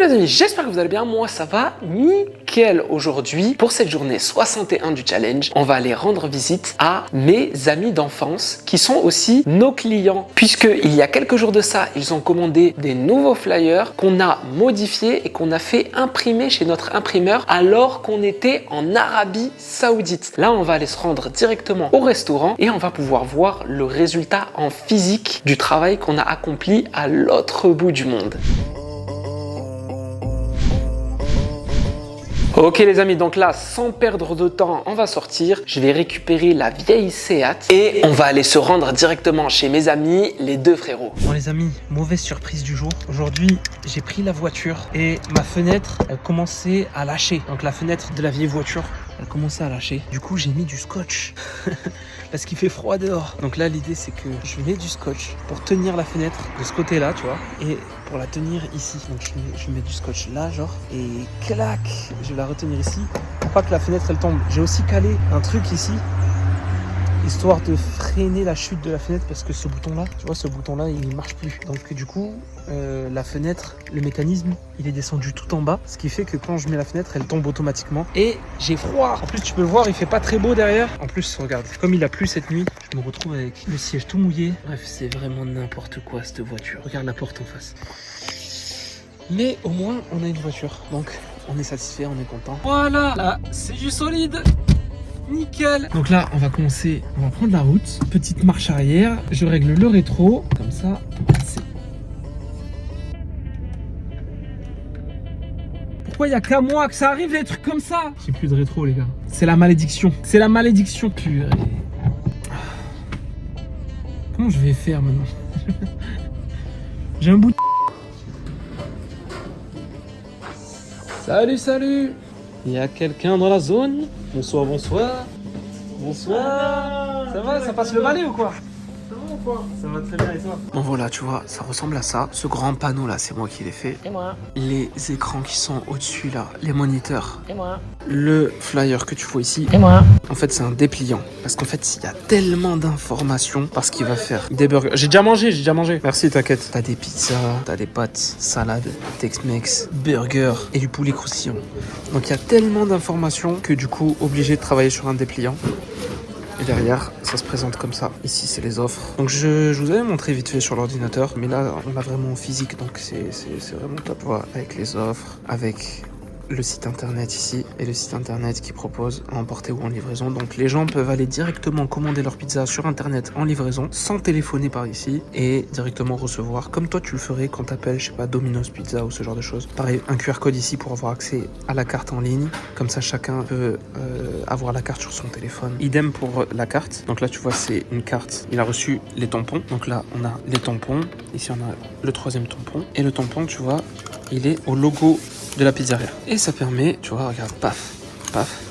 les amis, j'espère que vous allez bien, moi ça va nickel. Aujourd'hui, pour cette journée 61 du challenge, on va aller rendre visite à mes amis d'enfance qui sont aussi nos clients, puisque il y a quelques jours de ça, ils ont commandé des nouveaux flyers qu'on a modifiés et qu'on a fait imprimer chez notre imprimeur alors qu'on était en Arabie Saoudite. Là, on va aller se rendre directement au restaurant et on va pouvoir voir le résultat en physique du travail qu'on a accompli à l'autre bout du monde. Ok les amis, donc là, sans perdre de temps, on va sortir. Je vais récupérer la vieille Seat et on va aller se rendre directement chez mes amis, les deux frérots. Bon les amis, mauvaise surprise du jour. Aujourd'hui, j'ai pris la voiture et ma fenêtre, elle commençait à lâcher. Donc la fenêtre de la vieille voiture, elle commençait à lâcher. Du coup, j'ai mis du scotch parce qu'il fait froid dehors. Donc là, l'idée, c'est que je mets du scotch pour tenir la fenêtre de ce côté-là, tu vois, et pour la tenir ici. Donc je mets du scotch là, genre, et clac, je vais la retenir ici pour pas que la fenêtre elle tombe. J'ai aussi calé un truc ici, histoire de freiner la chute de la fenêtre, parce que ce bouton-là, tu vois, ce bouton-là, il ne marche plus. Donc du coup, la fenêtre, le mécanisme, il est descendu tout en bas, ce qui fait que quand je mets la fenêtre, elle tombe automatiquement. Et j'ai froid. En plus, tu peux le voir, il fait pas très beau derrière. En plus, regarde, comme il a plu cette nuit, je me retrouve avec le siège tout mouillé. Bref, c'est vraiment n'importe quoi cette voiture. Regarde la porte en face. Mais au moins, on a une voiture. Donc, on est satisfait, on est content. Voilà, là, c'est du solide. Nickel. Donc là, on va commencer, on va prendre la route. Petite marche arrière. Je règle le rétro. Comme ça, c'est... Pourquoi il n'y a qu'à moi que ça arrive, des trucs comme ça? J'ai plus de rétro, les gars. C'est la malédiction. C'est la malédiction pure. Comment je vais faire maintenant? J'ai un bout de... Salut, salut. Il y a quelqu'un dans la zone? Bonsoir, bonsoir. Bonsoir. Ça va, ça passe le balai ou quoi? Ça va ou quoi? Ça va très bien et toi? Bon voilà, tu vois, ça ressemble à ça. Ce grand panneau là, c'est moi qui l'ai fait. Et moi. Les écrans qui sont au-dessus là, les moniteurs. Et moi. Le flyer que tu vois ici, Et moi. en fait c'est un dépliant. Parce qu'en fait il y a tellement d'informations. Parce qu'il va faire des burgers. J'ai déjà mangé. Merci, t'inquiète. T'as des pizzas, t'as des pâtes, salade, Tex-Mex, burger et du poulet croustillant. Donc il y a tellement d'informations que du coup obligé de travailler sur un dépliant. Et derrière, ça se présente comme ça. Ici, c'est les offres. Donc, je vous avais montré vite fait sur l'ordinateur. Mais là, on l'a vraiment en physique. Donc, c'est vraiment top. Voilà, avec les offres, avec le site internet ici. Et le site internet qui propose à emporter ou en livraison. Donc, les gens peuvent aller directement commander leur pizza sur internet en livraison, sans téléphoner par ici. Et directement recevoir, comme toi, tu le ferais quand t'appelles, je sais pas, Domino's Pizza ou ce genre de choses. Pareil, un QR code ici pour avoir accès à la carte en ligne. Comme ça, chacun peut avoir la carte sur son téléphone. Idem pour la carte. Donc là, tu vois, c'est une carte. Il a reçu les tampons. Donc là, on a les tampons. Ici, on a le troisième tampon. Et le tampon, tu vois, il est au logo de la pizzeria. Et ça permet, tu vois, regarde, paf, paf.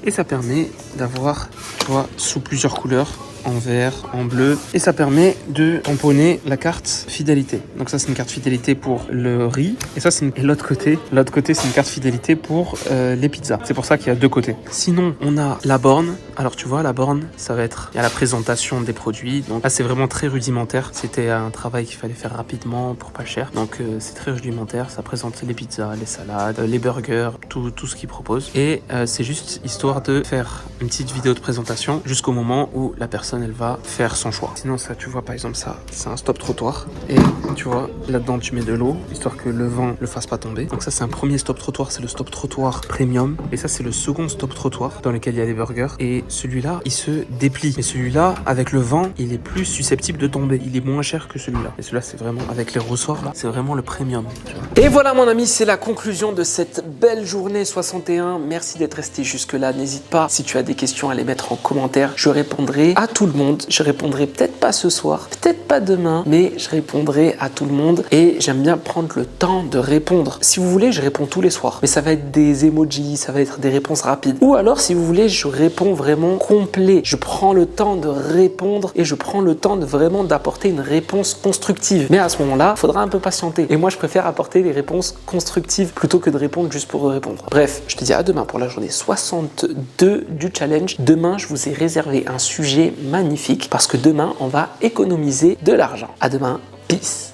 Et ça permet d'avoir, tu vois, sous plusieurs couleurs, en vert, en bleu, et ça permet de tamponner la carte fidélité. Donc ça, c'est une carte fidélité pour le riz, et ça, c'est et l'autre côté, c'est une carte fidélité pour les pizzas. C'est pour ça qu'il y a deux côtés. Sinon, on a la borne. Alors tu vois, la borne, ça va être, il y a la présentation des produits. Donc là, c'est vraiment très rudimentaire. C'était un travail qu'il fallait faire rapidement pour pas cher. Donc c'est très rudimentaire. Ça présente les pizzas, les salades, les burgers, tout ce qu'ils proposent. Et c'est juste histoire de faire une petite vidéo de présentation jusqu'au moment où la personne elle va faire son choix. Sinon ça, tu vois, par exemple ça, c'est un stop trottoir. Et tu vois, là-dedans tu mets de l'eau, histoire que le vent le fasse pas tomber. Donc ça, c'est un premier stop trottoir, c'est le stop trottoir premium. Et ça, c'est le second stop trottoir dans lequel il y a des burgers. Et celui-là, il se déplie. Mais celui-là, avec le vent, il est plus susceptible de tomber. Il est moins cher que celui-là. Et celui-là, c'est vraiment, avec les ressorts là, c'est vraiment le premium. Tu vois. Et voilà mon ami, c'est la conclusion de cette belle journée 61. Merci d'être resté jusque là. N'hésite pas, si tu as des questions, à les mettre en commentaire. Je répondrai à tout le monde. Je répondrai peut-être pas ce soir, peut-être pas demain, mais je répondrai à tout le monde et j'aime bien prendre le temps de répondre. Si vous voulez, je réponds tous les soirs, mais ça va être des emojis, ça va être des réponses rapides. Ou alors, si vous voulez, je réponds vraiment complet. Je prends le temps de répondre et je prends le temps de vraiment d'apporter une réponse constructive. Mais à ce moment-là, il faudra un peu patienter. Et moi, je préfère apporter des réponses constructives plutôt que de répondre juste pour répondre. Bref, je te dis à demain pour la journée 62 du challenge. Demain, je vous ai réservé un sujet magnifique parce que demain, on va économiser de l'argent. À demain, peace.